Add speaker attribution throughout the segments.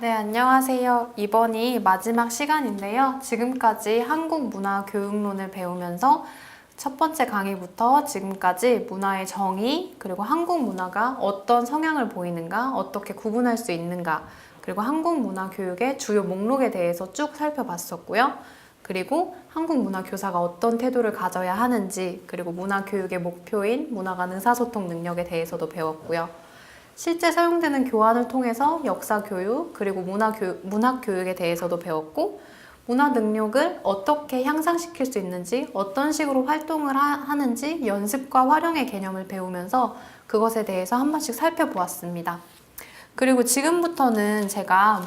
Speaker 1: 네, 안녕하세요. 이번이 마지막 시간인데요. 지금까지 한국문화교육론을 배우면서 첫 번째 강의부터 지금까지 문화의 정의, 그리고 한국 문화가 어떤 성향을 보이는가, 어떻게 구분할 수 있는가, 그리고 한국 문화 교육의 주요 목록에 대해서 쭉 살펴봤었고요. 그리고 한국 문화 교사가 어떤 태도를 가져야 하는지, 그리고 문화 교육의 목표인 문화 간 의사소통 능력에 대해서도 배웠고요. 실제 사용되는 교환을 통해서 역사 교육, 그리고 문학 교육에 대해서도 배웠고, 문화 능력을 어떻게 향상시킬 수 있는지, 어떤 식으로 활동을 하는지 연습과 활용의 개념을 배우면서 그것에 대해서 한 번씩 살펴보았습니다. 그리고 지금부터는 제가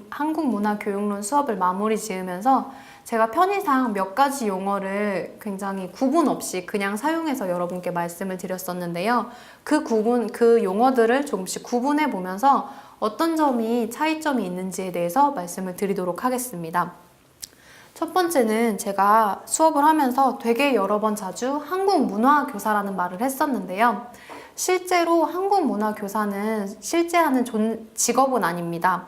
Speaker 1: 한국 문화교육론 수업을 마무리 지으면서 제가 편의상 몇 가지 용어를 굉장히 구분 없이 그냥 사용해서 여러분께 말씀을 드렸었는데요. 그 용어들을 조금씩 구분해 보면서 어떤 점이 차이점이 있는지에 대해서 말씀을 드리도록 하겠습니다. 첫 번째는 제가 수업을 하면서 되게 여러 번 자주 한국 문화 교사라는 말을 했었는데요. 실제로 한국 문화 교사는 실제 하는 직업은 아닙니다.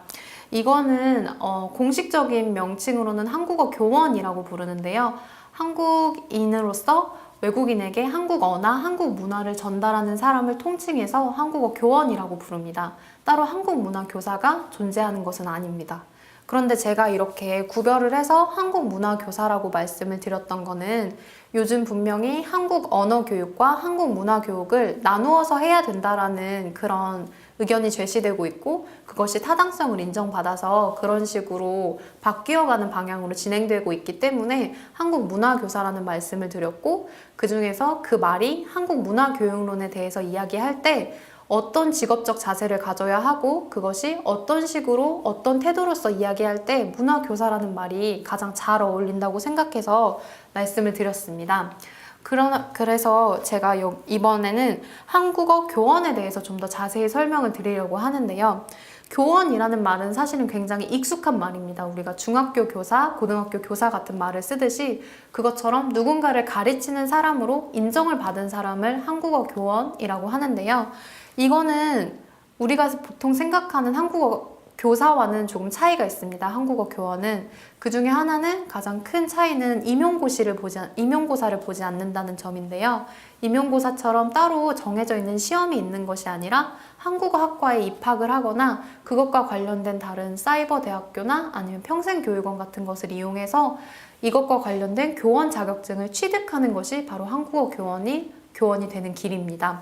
Speaker 1: 이거는 공식적인 명칭으로는 한국어 교원이라고 부르는데요. 한국인으로서 외국인에게 한국어나 한국 문화를 전달하는 사람을 통칭해서 한국어 교원이라고 부릅니다. 따로 한국 문화 교사가 존재하는 것은 아닙니다. 그런데 제가 이렇게 구별을 해서 한국 문화 교사라고 말씀을 드렸던 거는 요즘 분명히 한국 언어 교육과 한국 문화 교육을 나누어서 해야 된다라는 그런 의견이 제시되고 있고, 그것이 타당성을 인정받아서 그런 식으로 바뀌어가는 방향으로 진행되고 있기 때문에 한국 문화 교사라는 말씀을 드렸고, 그 중에서 그 말이 한국 문화 교육론에 대해서 이야기할 때 어떤 직업적 자세를 가져야 하고, 그것이 어떤 식으로 어떤 태도로서 이야기할 때 문화교사라는 말이 가장 잘 어울린다고 생각해서 말씀을 드렸습니다. 그래서 제가 이번에는 한국어 교원에 대해서 좀 더 자세히 설명을 드리려고 하는데요. 교원이라는 말은 사실은 굉장히 익숙한 말입니다. 우리가 중학교 교사, 고등학교 교사 같은 말을 쓰듯이 그것처럼 누군가를 가르치는 사람으로 인정을 받은 사람을 한국어 교원이라고 하는데요. 이거는 우리가 보통 생각하는 한국어 교사와는 조금 차이가 있습니다. 한국어 교원은. 그 중에 하나는, 가장 큰 차이는 임용고사를 보지 않는다는 점인데요. 임용고사처럼 따로 정해져 있는 시험이 있는 것이 아니라 한국어 학과에 입학을 하거나 그것과 관련된 다른 사이버 대학교나 아니면 평생교육원 같은 것을 이용해서 이것과 관련된 교원 자격증을 취득하는 것이 바로 한국어 교원이 되는 길입니다.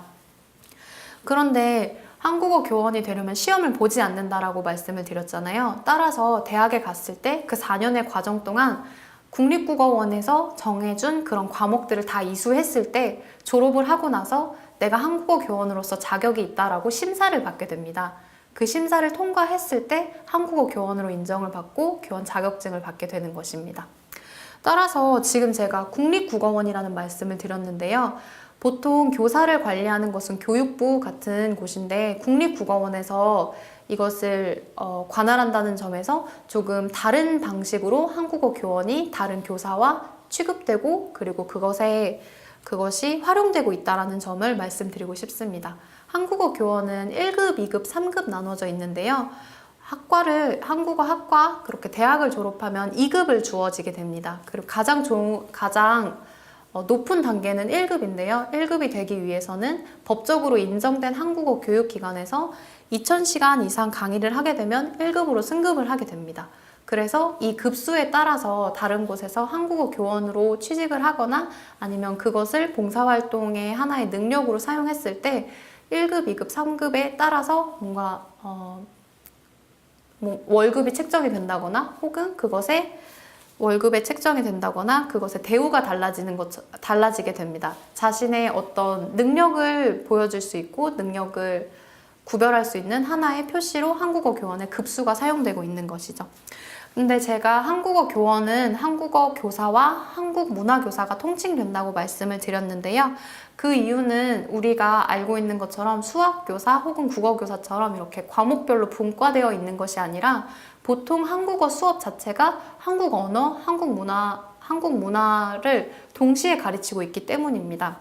Speaker 1: 그런데 한국어 교원이 되려면 시험을 보지 않는다라고 말씀을 드렸잖아요. 따라서 대학에 갔을 때 그 4년의 과정 동안 국립국어원에서 정해준 그런 과목들을 다 이수했을 때 졸업을 하고 나서 내가 한국어 교원으로서 자격이 있다라고 심사를 받게 됩니다. 그 심사를 통과했을 때 한국어 교원으로 인정을 받고 교원 자격증을 받게 되는 것입니다. 따라서 지금 제가 국립국어원이라는 말씀을 드렸는데요. 보통 교사를 관리하는 것은 교육부 같은 곳인데, 국립국어원에서 이것을 관할한다는 점에서 조금 다른 방식으로 한국어 교원이 다른 교사와 취급되고, 그리고 그것이 활용되고 있다는 점을 말씀드리고 싶습니다. 한국어 교원은 1급, 2급, 3급 나눠져 있는데요. 한국어 학과, 그렇게 대학을 졸업하면 2급을 주어지게 됩니다. 그리고 가장 높은 단계는 1급인데요. 1급이 되기 위해서는 법적으로 인정된 한국어 교육기관에서 2000시간 이상 강의를 하게 되면 1급으로 승급을 하게 됩니다. 그래서 이 급수에 따라서 다른 곳에서 한국어 교원으로 취직을 하거나 아니면 그것을 봉사활동의 하나의 능력으로 사용했을 때 1급, 2급, 3급에 따라서 뭔가 월급이 책정이 된다거나, 혹은 월급에 책정이 된다거나 그것의 대우가 달라지게 됩니다. 자신의 어떤 능력을 보여줄 수 있고 능력을 구별할 수 있는 하나의 표시로 한국어 교원의 급수가 사용되고 있는 것이죠. 근데 제가 한국어 교원은 한국어 교사와 한국 문화 교사가 통칭된다고 말씀을 드렸는데요. 그 이유는 우리가 알고 있는 것처럼 수학 교사 혹은 국어 교사처럼 이렇게 과목별로 분과되어 있는 것이 아니라 보통 한국어 수업 자체가 한국 언어, 한국 문화를 동시에 가르치고 있기 때문입니다.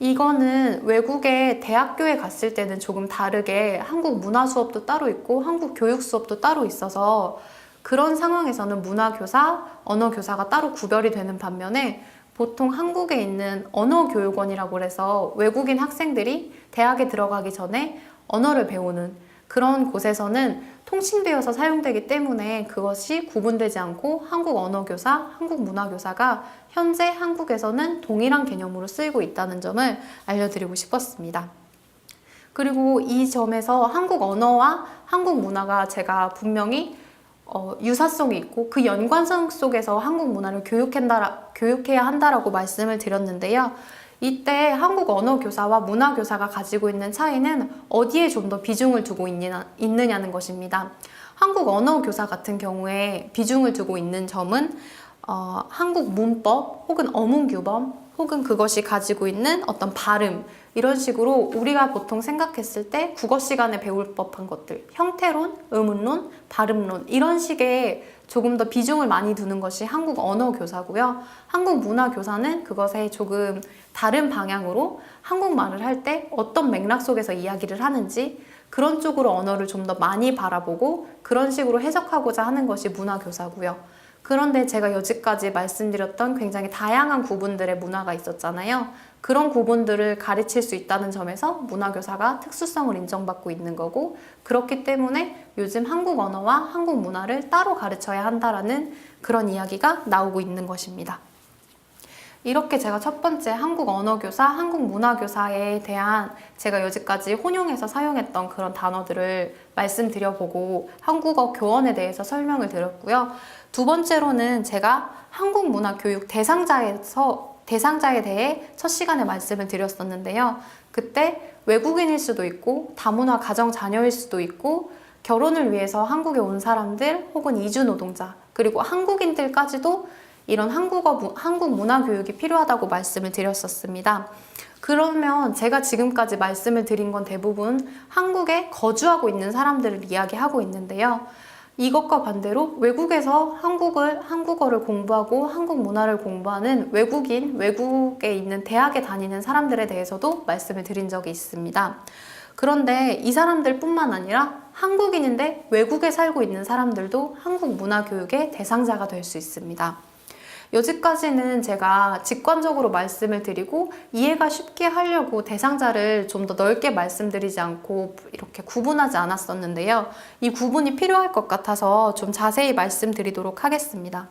Speaker 1: 이거는 외국에 대학교에 갔을 때는 조금 다르게 한국 문화 수업도 따로 있고 한국 교육 수업도 따로 있어서 그런 상황에서는 문화교사, 언어교사가 따로 구별이 되는 반면에 보통 한국에 있는 언어교육원이라고 해서 외국인 학생들이 대학에 들어가기 전에 언어를 배우는 그런 곳에서는 통칭되어서 사용되기 때문에 그것이 구분되지 않고 한국 언어교사, 한국 문화교사가 현재 한국에서는 동일한 개념으로 쓰이고 있다는 점을 알려드리고 싶었습니다. 그리고 이 점에서 한국 언어와 한국 문화가 제가 분명히 유사성이 있고 그 연관성 속에서 한국 문화를 교육해야 한다라고 말씀을 드렸는데요. 이때 한국 언어 교사와 문화 교사가 가지고 있는 차이는 어디에 좀 더 비중을 두고 있느냐는 것입니다. 한국 언어 교사 같은 경우에 비중을 두고 있는 점은 한국 문법 혹은 어문규범 혹은 그것이 가지고 있는 어떤 발음 이런 식으로 우리가 보통 생각했을 때 국어 시간에 배울 법한 것들 형태론, 의문론, 발음론 이런 식의 조금 더 비중을 많이 두는 것이 한국 언어 교사고요. 한국 문화 교사는 그것에 조금 다른 방향으로 한국말을 할 때 어떤 맥락 속에서 이야기를 하는지 그런 쪽으로 언어를 좀 더 많이 바라보고 그런 식으로 해석하고자 하는 것이 문화 교사고요. 그런데 제가 여지까지 말씀드렸던 굉장히 다양한 구분들의 문화가 있었잖아요. 그런 구분들을 가르칠 수 있다는 점에서 문화교사가 특수성을 인정받고 있는 거고 그렇기 때문에 요즘 한국 언어와 한국 문화를 따로 가르쳐야 한다라는 그런 이야기가 나오고 있는 것입니다. 이렇게 제가 첫 번째 한국 언어교사, 한국 문화교사에 대한 제가 여지까지 혼용해서 사용했던 그런 단어들을 말씀드려보고 한국어 교원에 대해서 설명을 드렸고요. 두 번째로는 제가 한국 문화 교육 대상자에 대해 첫 시간에 말씀을 드렸었는데요. 그때 외국인일 수도 있고 다문화 가정 자녀일 수도 있고 결혼을 위해서 한국에 온 사람들 혹은 이주 노동자 그리고 한국인들까지도 이런 한국 문화 교육이 필요하다고 말씀을 드렸었습니다. 그러면 제가 지금까지 말씀을 드린 건 대부분 한국에 거주하고 있는 사람들을 이야기하고 있는데요. 이것과 반대로 외국에서 한국어를 공부하고 한국 문화를 공부하는 외국에 있는 대학에 다니는 사람들에 대해서도 말씀을 드린 적이 있습니다. 그런데 이 사람들뿐만 아니라 한국인인데 외국에 살고 있는 사람들도 한국 문화 교육의 대상자가 될 수 있습니다. 여기까지는 제가 직관적으로 말씀을 드리고 이해가 쉽게 하려고 대상자를 좀 더 넓게 말씀드리지 않고 이렇게 구분하지 않았었는데요. 이 구분이 필요할 것 같아서 좀 자세히 말씀드리도록 하겠습니다.